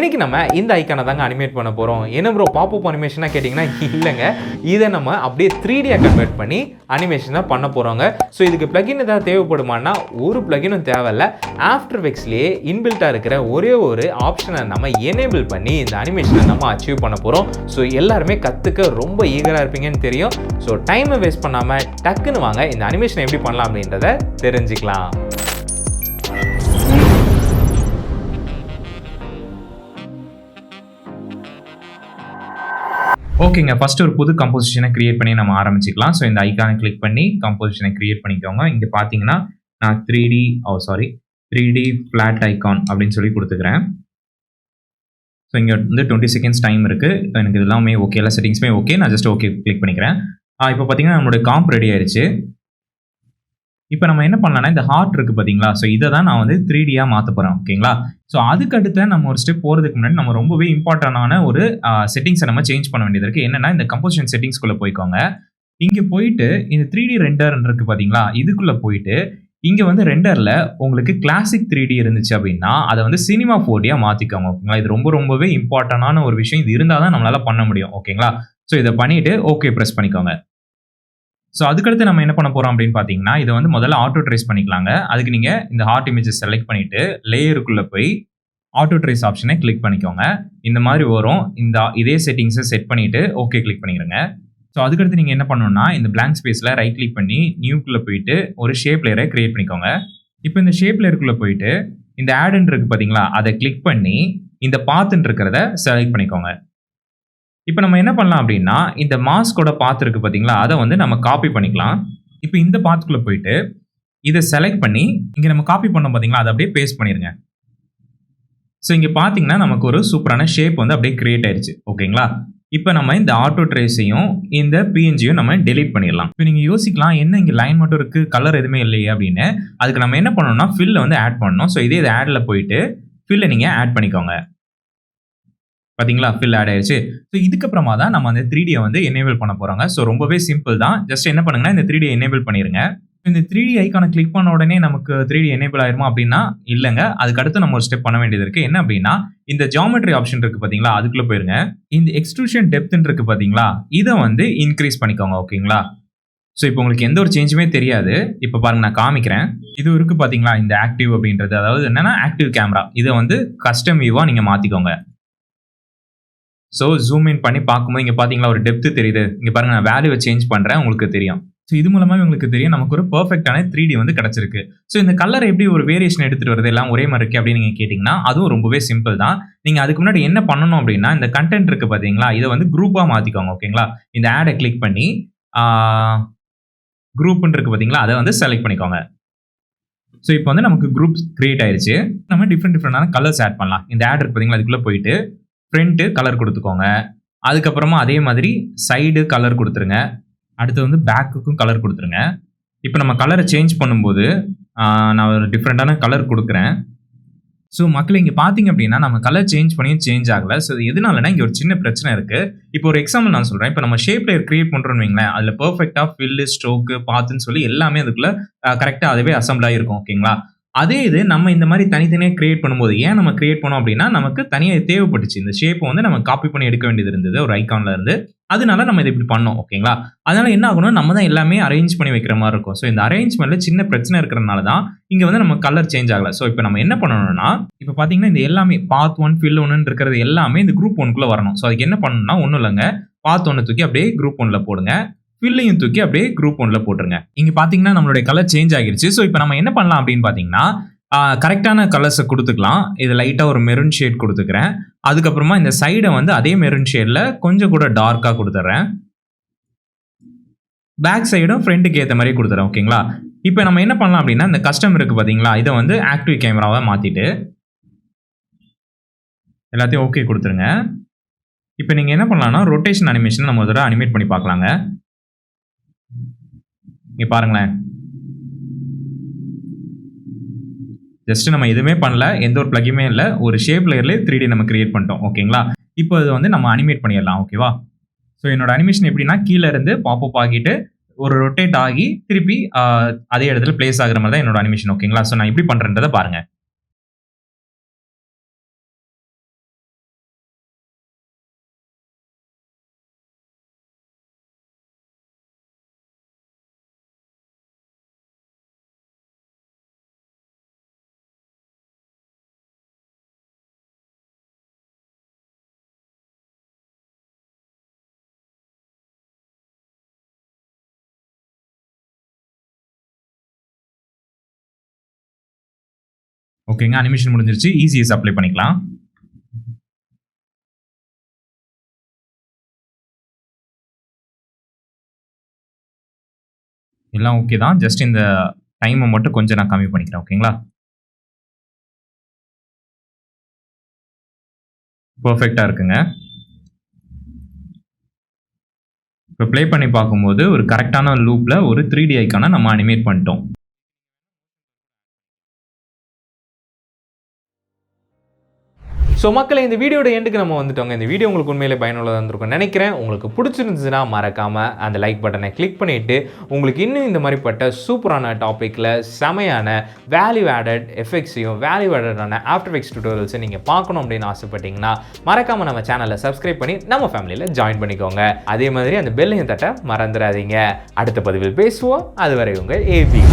இன்னைக்கு நம்ம இந்த ஐக்கானை தாங்க அனிமேட் பண்ண போகிறோம். என்ன ப்ரோ பாப்அப் அனிமேஷனாக கேட்டிங்கன்னா இல்லைங்க, இதை நம்ம அப்படியே 3Dயாக கன்வெர்ட் பண்ணி அனிமேஷனாக பண்ண போகிறோங்க. ஸோ இதுக்கு பிளகின் ஏதாவது தேவைப்படுமானா ஒரு பிளகினும் தேவையில்லை. ஆஃப்டர் எஃபெக்ட்ஸ்லேயே இன்பில்ட்டாக இருக்கிற ஒரே ஒரு ஆப்ஷனை நம்ம எனேபிள் பண்ணி இந்த அனிமேஷனை நம்ம அச்சீவ் பண்ண போகிறோம். ஸோ எல்லாருமே கற்றுக்க ரொம்ப ஈகராக இருப்பீங்கன்னு தெரியும். ஸோ டைமை வேஸ்ட் பண்ணாமல் டக்குன்னு வாங்க இந்த அனிமேஷனை எப்படி பண்ணலாம் அப்படின்றத தெரிஞ்சுக்கலாம். ஓகேங்க, ஃபர்ஸ்ட் ஒரு புது கம்போசிஷனை கிரியேட் பண்ணி நம்ம ஆரம்பிச்சிக்கலாம். ஸோ இந்த ஐக்கானை கிளிக் பண்ணி கம்போசிஷனை கிரியேட் பண்ணிக்கோங்க. இங்கே பார்த்தீங்கன்னா நான் 3D ஃப்ளாட் ஐக்கான் அப்படின்னு சொல்லி கொடுத்துக்கிறேன். ஸோ இங்கே வந்து 20 செகண்ட்ஸ் டைம் இருக்குது. எனக்கு இதெல்லாமே ஓகே, எல்லா செட்டிங்ஸுமே ஓகே. நான் ஜஸ்ட் ஓகே கிளிக் பண்ணிக்கிறேன். இப்போ பார்த்தீங்கன்னா நம்மளுடைய காம்ப் ரெடி ஆயிடுச்சு. இப்போ நம்ம என்ன பண்ணலாம்னா இந்த ஹார்ட் இருக்குது பார்த்தீங்களா, ஸோ இதை தான் நான் வந்து 3Dயாக மாற்ற போகிறேன். ஓகேங்களா, ஸோ அதுக்கு அடுத்து நம்ம ஒரு ஸ்டெப் போகிறதுக்கு முன்னாடி நம்ம ரொம்பவே இம்பார்ட்டண்டான ஒரு செட்டிங்ஸை நம்ம சேஞ்ச் பண்ண வேண்டியது இருக்குது. என்னென்னா இந்த கம்போசிஷன் செட்டிங்ஸ்குள்ளே போய்க்கோங்க. இங்கே போயிட்டு இந்த 3D ரெண்டர் இருக்குது பார்த்தீங்களா, இதுக்குள்ளே போயிட்டு இங்கே வந்து ரெண்டரில் உங்களுக்கு கிளாசிக் 3D இருந்துச்சு அப்படின்னா அதை வந்து சினிமா 4Dயாக மாற்றிக்கோங்க. ஓகேங்களா, இது ரொம்பவே இம்பார்ட்டண்டான ஒரு விஷயம். இது இருந்தால் தான் நம்மளால் பண்ண முடியும். ஓகேங்களா, ஸோ இதை பண்ணிவிட்டு ஓகே ப்ரெஸ் பண்ணிக்கோங்க. ஸோ அதுக்கடுத்து நம்ம என்ன பண்ண போகிறோம் அப்படின்னு பார்த்தீங்கன்னா இதை வந்து முதல்ல ஆட்டோ ட்ரேஸ் பண்ணிக்கலாங்க. அதுக்கு நீங்கள் இந்த ஹார்ட் இமேஜஸ் செலக்ட் பண்ணிவிட்டு லேயருக்குள்ளே போய் ஆட்டோ ட்ரேஸ் ஆப்ஷனை கிளிக் பண்ணிக்கோங்க. இந்த மாதிரி வரும். இதே செட்டிங்ஸை செட் பண்ணிவிட்டு ஓகே கிளிக் பண்ணிடுங்க. ஸோ அதுக்கடுத்து நீங்கள் என்ன பண்ணணும்னா இந்த பிளாங்க் ஸ்பேஸில் ரைட் கிளிக் பண்ணி நியூக்குள்ளே போயிட்டு ஒரு ஷேப் லேயரை கிரியேட் பண்ணிக்கோங்க. இப்போ இந்த ஷேப் லேயருக்குள்ளே போயிட்டு இந்த ஆடுன்னு இருக்குது பார்த்தீங்களா, அதை கிளிக் பண்ணி இந்த பாத்துன்னு இருக்கிறத செலக்ட் பண்ணிக்கோங்க. இப்போ நம்ம என்ன பண்ணலாம் அப்படின்னா இந்த மாஸ்கோட பாத் இருக்குது பார்த்தீங்களா, அதை வந்து நம்ம காப்பி பண்ணிக்கலாம். இப்போ இந்த பாத்துக்குள்ளே போயிட்டு இதை செலக்ட் பண்ணி இங்கே நம்ம காப்பி பண்ணோம் பார்த்தீங்களா, அதை அப்படியே பேஸ்ட் பண்ணிடுங்க. ஸோ இங்கே பார்த்தீங்கன்னா நமக்கு ஒரு சூப்பரான ஷேப் வந்து அப்படியே கிரியேட் ஆயிடுச்சு. ஓகேங்களா, இப்போ நம்ம இந்த ஆட்டோ ட்ரேஸையும் இந்த பிஎன்ஜியும் நம்ம டெலீட் பண்ணிடலாம். இப்போ நீங்கள் யோசிக்கலாம் என்ன இங்கே லைன் மட்டும் இருக்குது, கலர் எதுவுமே இல்லையே அப்படின்னு. அதுக்கு நம்ம என்ன பண்ணணும்னா ஃபில்லை வந்து ஆட் பண்ணணும். ஸோ இதே ஆடில் போயிட்டு ஃபில்லை நீங்கள் ஆட் பண்ணிக்கோங்க. பார்த்தீங்களா, ஃபில் ஆட் ஆயிடுச்சு. ஸோ இதுக்கப்புறமா தான் நம்ம அந்த 3Dயை வந்து எனேபிள் பண்ண போகிறாங்க. ஸோ ரொம்பவே சிம்பிள் தான். ஜஸ்ட் என்ன பண்ணுங்கன்னா இந்த 3D எனேபிள் பண்ணிடுங்க. இந்த 3D ஐக்கானை கிளிக் பண்ண உடனே நமக்கு 3D எனேபிள் ஆயிருமா அப்படின்னா இல்லைங்க. அதுக்கடுத்து நம்ம ஒரு ஸ்டெப் பண்ண வேண்டியது இருக்குது. என்ன அப்படின்னா இந்த ஜியாமெட்ரி ஆப்ஷன் இருக்குது பார்த்தீங்களா, அதுக்குள்ளே போயிருங்க. இந்த எக்ஸ்ட்ரூஷன் டெப்த்ன்னு இருக்குது பார்த்தீங்களா, இதை வந்து இன்க்ரீஸ் பண்ணிக்கோங்க. ஓகேங்களா, ஸோ இப்போ உங்களுக்கு எந்த ஒரு சேஞ்சுமே தெரியாது. இப்போ பாருங்க நான் காமிக்கிறேன். இது இருக்குது பார்த்தீங்களா இந்த ஆக்டிவ் அப்படின்றது, அதாவது என்னன்னா ஆக்டிவ் கேமரா. இதை வந்து கஸ்டம் வியூவாக நீங்கள் மாற்றிக்கோங்க. ஸோ ஜூம் இன் பண்ணி பார்க்கும்போது இங்கே பார்த்தீங்களா ஒரு டெப்த்து தெரியுது. இங்கே பாருங்கள் நான் வேல்யூவை சேஞ்ச் பண்ணுறேன், உங்களுக்கு தெரியும். ஸோ இது மூலமாக உங்களுக்கு தெரியும் நமக்கு ஒரு பர்ஃபெக்டான 3D வந்து கிடச்சிருக்கு. ஸோ இந்த கலர் எப்படி ஒரு வேரியேஷன் எடுத்துகிட்டு வருது, எல்லாம் ஒரே மாதிரி இருக்குது அப்படின்னு நீங்கள் கேட்டிங்கன்னா அதுவும் ரொம்பவே சிம்பிள் தான். நீங்கள் அதுக்கு முன்னாடி என்ன பண்ணணும் அப்படின்னா இந்த கண்டென்ட் இருக்குது பார்த்தீங்களா, இதை வந்து குரூப்பாக மாற்றிக்கோங்க. ஓகேங்களா, இந்த ஆடை கிளிக் பண்ணி குரூப்னு இருக்குது பார்த்தீங்களா, அதை வந்து செலக்ட் பண்ணிக்கோங்க. ஸோ இப்போ வந்து நமக்கு குரூப் கிரியேட் ஆயிடுச்சு. நம்ம டிஃப்ரெண்டான கலர்ஸ் ஆட் பண்ணலாம். இந்த ஆட் இருக்குது பார்த்தீங்களா, அதுக்குள்ளே போயிட்டு ஃப்ரண்ட்டு கலர் கொடுத்துக்கோங்க. அதுக்கப்புறமா அதே மாதிரி சைடு கலர் கொடுத்துருங்க. அடுத்து வந்து பேக்குக்கும் கலர் கொடுத்துருங்க. இப்போ நம்ம கலரை சேஞ்ச் பண்ணும்போது நான் ஒரு டிஃப்ரெண்டான கலர் கொடுக்குறேன். ஸோ மக்கள் இங்கே பார்த்தீங்க அப்படின்னா நம்ம கலர் சேஞ்ச் பண்ணியும் சேஞ்ச் ஆகலை. ஸோ எதனாலனா இங்கே ஒரு சின்ன பிரச்சனை இருக்குது. இப்போ ஒரு எக்ஸாம்பிள் நான் சொல்கிறேன். இப்போ நம்ம ஷேப் லேயர் கிரியேட் பண்ணுறோன்னு வைங்களேன், அதில் பர்ஃபெக்டாக ஃபில்லு ஸ்ட்ரோக்கு பாத்துன்னு சொல்லி எல்லாமே அதுக்குள்ளே கரெக்டாக அதுவே அசம்பிள் ஆகிருக்கும். ஓகேங்களா, அதே இது நம்ம இந்த மாதிரி தனித்தனியாக கிரியேட் பண்ணும்போது ஏன் நம்ம கிரியேட் பண்ணோம் அப்படின்னா நமக்கு தனியாக தேவைப்பட்டுச்சு. இந்த ஷேப்பை வந்து நம்ம காப்பி பண்ணி எடுக்க வேண்டியது இருந்தது ஒரு ஐக்கான்ல இருந்து. அதனால நம்ம இதை இப்படி பண்ணோம். ஓகேங்களா, அதனால என்ன ஆகணும், நம்ம தான் எல்லாமே அரேஞ்ச் பண்ணி வைக்கிற மாதிரி இருக்கும். ஸோ இந்த அரேஞ்ச்மெண்ட்ல சின்ன பிரச்சனை இருக்கிறதுனால தான் இங்கே வந்து நம்ம கலர் சேஞ்ச் ஆகலை. ஸோ இப்போ நம்ம என்ன பண்ணணும்னா இப்போ பார்த்தீங்கன்னா இந்த எல்லாமே பாத் 1 ஃபில் 1 இருக்கிறது எல்லாமே இந்த குரூப் 1குள்ளே வரணும். ஸோ அதுக்கு என்ன பண்ணணும்னா ஒன்றும் இல்லைங்க, பாத் 1 தூக்கி அப்படியே குரூப் 1ல போடுங்க. ஃபில்லையும் தூக்கி அப்படியே குரூப் 1ல போட்டுருங்க. இங்கே பார்த்தீங்கன்னா நம்மளுடைய கலர் சேஞ்ச் ஆகிருச்சு. ஸோ இப்போ நம்ம என்ன பண்ணலாம் அப்படின்னு பார்த்தீங்கன்னா கரெக்டான கலர்ஸை கொடுத்துக்கலாம். இது லைட்டாக ஒரு மெரூன் ஷேட் கொடுத்துக்கிறேன். அதுக்கப்புறமா இந்த சைடை வந்து அதே மெரூன் ஷேடில் கொஞ்சம் கூட டார்க்காக கொடுத்துட்றேன். பேக் சைடும் ஃப்ரண்ட்டுக்கு ஏற்ற மாதிரி கொடுத்துறேன். ஓகேங்களா, இப்போ நம்ம என்ன பண்ணலாம் அப்படின்னா இந்த கஸ்டம் இருக்குது பார்த்தீங்களா, இதை வந்து ஆக்டிவ் கேமராவை மாற்றிட்டு எல்லாத்தையும் ஓகே கொடுத்துருங்க. இப்போ நீங்கள் என்ன பண்ணலாம்னா ரொட்டேஷன் அனிமேஷன் நம்ம ஒரு தடவை அனிமேட் பண்ணி பார்க்கலாங்க. இங்கே பாருங்களேன், ஜஸ்ட் நம்ம எதுவுமே பண்ணல, எந்த ஒரு பிளக்குமே இல்லை, ஒரு ஷேப் லேயர்லேயே 3D நம்ம கிரியேட் பண்ணிட்டோம். ஓகேங்களா, இப்போ இது வந்து நம்ம அனிமேட் பண்ணிடலாம். ஓகேவா, ஸோ என்னோட அனிமேஷன் எப்படின்னா கீழே இருந்து பாப்அப் ஆகிட்டு ஒரு ரொட்டேட் ஆகி திருப்பி அதே இடத்துல பிளேஸ் ஆகிற மாதிரி தான் என்னோட அனிமேஷன். ஓகேங்களா, ஸோ நான் எப்படி பண்ணுறேன்றதை பாருங்கள். ஓகேங்க, அனிமேஷன் முடிஞ்சிருச்சு. ஈஸியஸ் அப்ளை பண்ணிக்கலாம். எல்லாம் ஓகே தான். ஜஸ்ட் இந்த டைமை மட்டும் கொஞ்சம் நான் கம்மி பண்ணிக்கிறேன். ஓகேங்களா? பெர்ஃபெக்ட்டா இருக்குங்க. இப்போ ப்ளே பண்ணி பார்க்கும்போது ஒரு கரெக்டான லூப்ல ஒரு 3D ஐகானை நம்ம அனிமேட் பண்ணிட்டோம். ஸோ மக்களை இந்த வீடியோட எண்டுக்கு நம்ம வந்துட்டோங்க. இந்த வீடியோ உங்களுக்கு உண்மையிலே பயனுள்ளதாக இருந்திருக்கும் நினைக்கிறேன். உங்களுக்கு பிடிச்சிருந்துச்சுன்னா மறக்காமல் அந்த லைக் பட்டனை கிளிக் பண்ணிவிட்டு உங்களுக்கு இன்னும் இந்த மாதிரிப்பட்ட சூப்பரான டாப்பிக்கில் செமையான வேல்யூ ஆடட் எஃபெக்ட்ஸையும் வேல்யூ ஆடடான ஆஃப்டர் எஃபெக்ட்ஸ் டியூட்டோரியல்ஸை நீங்கள் பார்க்கணும் அப்படின்னு ஆசைப்பட்டீங்கன்னா மறக்காமல் நம்ம சேனலை சப்ஸ்கிரைப் பண்ணி நம்ம ஃபேமிலியில் ஜாயின் பண்ணிக்கோங்க. அதே மாதிரி அந்த பெல்லையும் தட்ட மறந்துடாதீங்க. அடுத்த பதிவில் பேசுவோம். அதுவரை உங்கள் ஏபி.